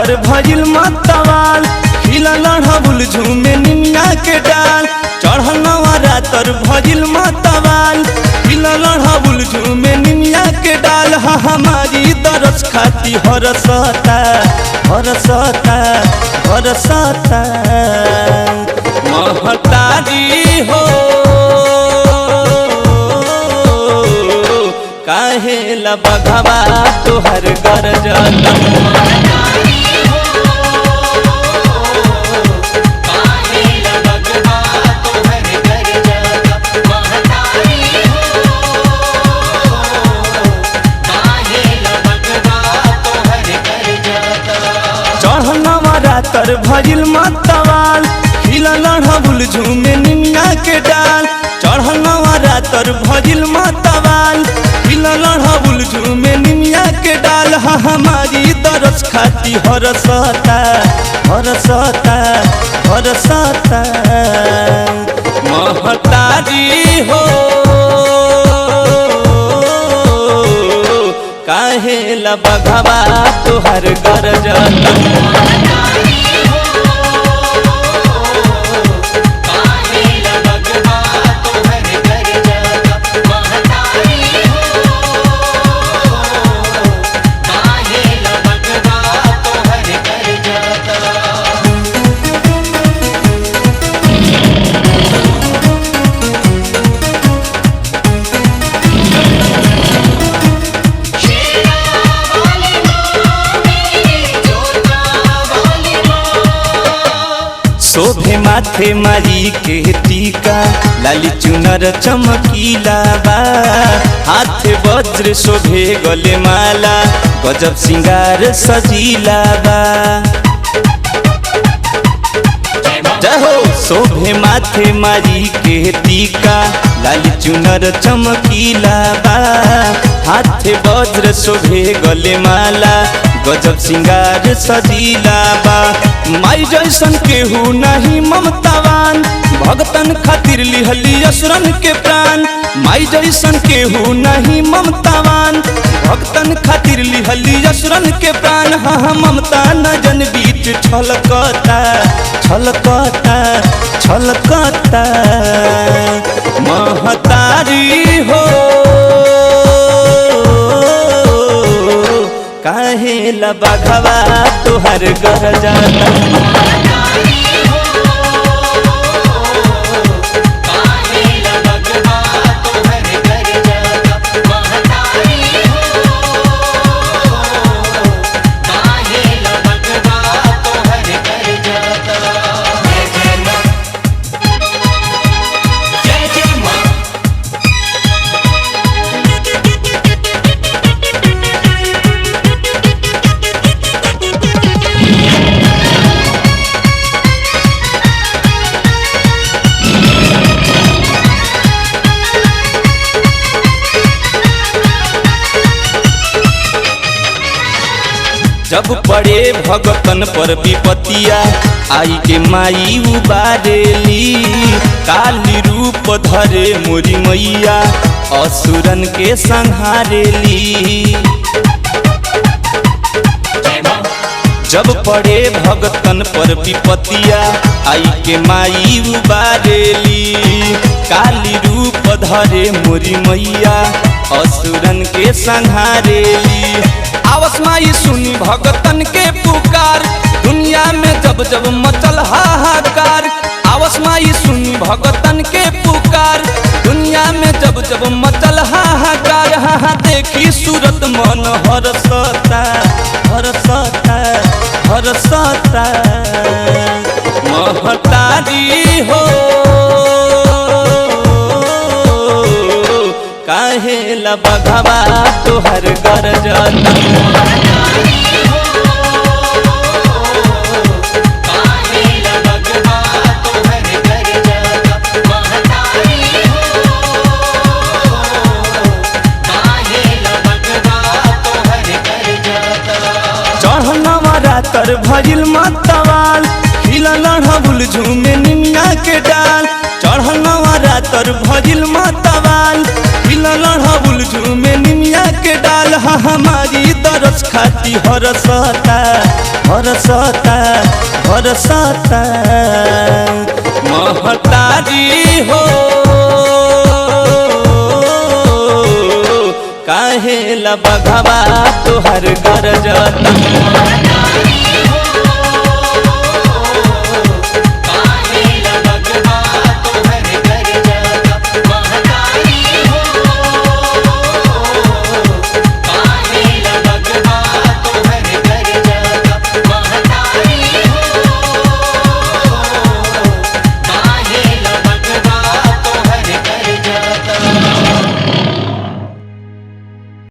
रातर भजिल मतवाल खिला लड़बुल झूमे निमिया के डाल। चढ़ल नवा रातर भजिल मतवाल खिला लड़बुल झूमे निमिया के डाल। हमारी दरस खाती हरसता हरसता हरसता महतारी हो काहे ला बघवा तोहर गरजता। रातर भजिल मतवाल खिला लड़बुल झूमे निमिया के डाल। चढ़ल नवा रातर भजिल मतवाल खिला लड़बुल झूमे निमिया के डाल। हमारी दरस खाती हरसता हरसता हरसता महतारी हो काहे ला बघवा तोहर गरजता। शोभे माथे मारी के टीका लाली चुनर चमकीला बा। हाथ वज्र शोभे गले माला गजब सिंगार सजीला बा। जहो शोभे माथे मारी के टीका लाली चुनर चमकीला बा। हाथ वज्र शोभे गले माला गजब सिंगार सजीला बा। माई जैसन केहू नहीं ममतावान भगतन खातिर लिहली असुरन के प्राण। माई जैसन केहू नहीं ममतावान भगतन खातिर लिहली असुरन के प्राण। हाँ ममता न जन बीच छलकता छलकता छलकता महतारी हो काहे ला बघवा तोहर गरजता। जब पड़े भगतन पर विपतिया आई के माई उबारेली। काली रूप धरे मोरी मैया असुरन के संहारेली। जब पड़े भगतन पर विपतिया आई के माई उबारेली। काली रूप धरे मोरी मैया असुरन के संहारेली। आवस माई सुनी भगतन के पुकार दुनिया में जब जब मचल हाहाकार। आवस माई सुनी भगतन के पुकार दुनिया में जब जब मचल हाहाकार। हाँ देखी सूरत मन हरसता हरसता हरसता महतारी हो काहे ला बघवा तोहर गरजता। चढ़ल नवा रातर भजिल मतवाल खिला लड़बुल झूमे निमिया के डाल। चढ़ल नवा रातर भजिल मतवाल खिला लड़बुल झूमे निमिया के डाल। हमारी रस खाती हरसता हरसता हरसता महतारी हो काहे ला बघवा तोहर गरजता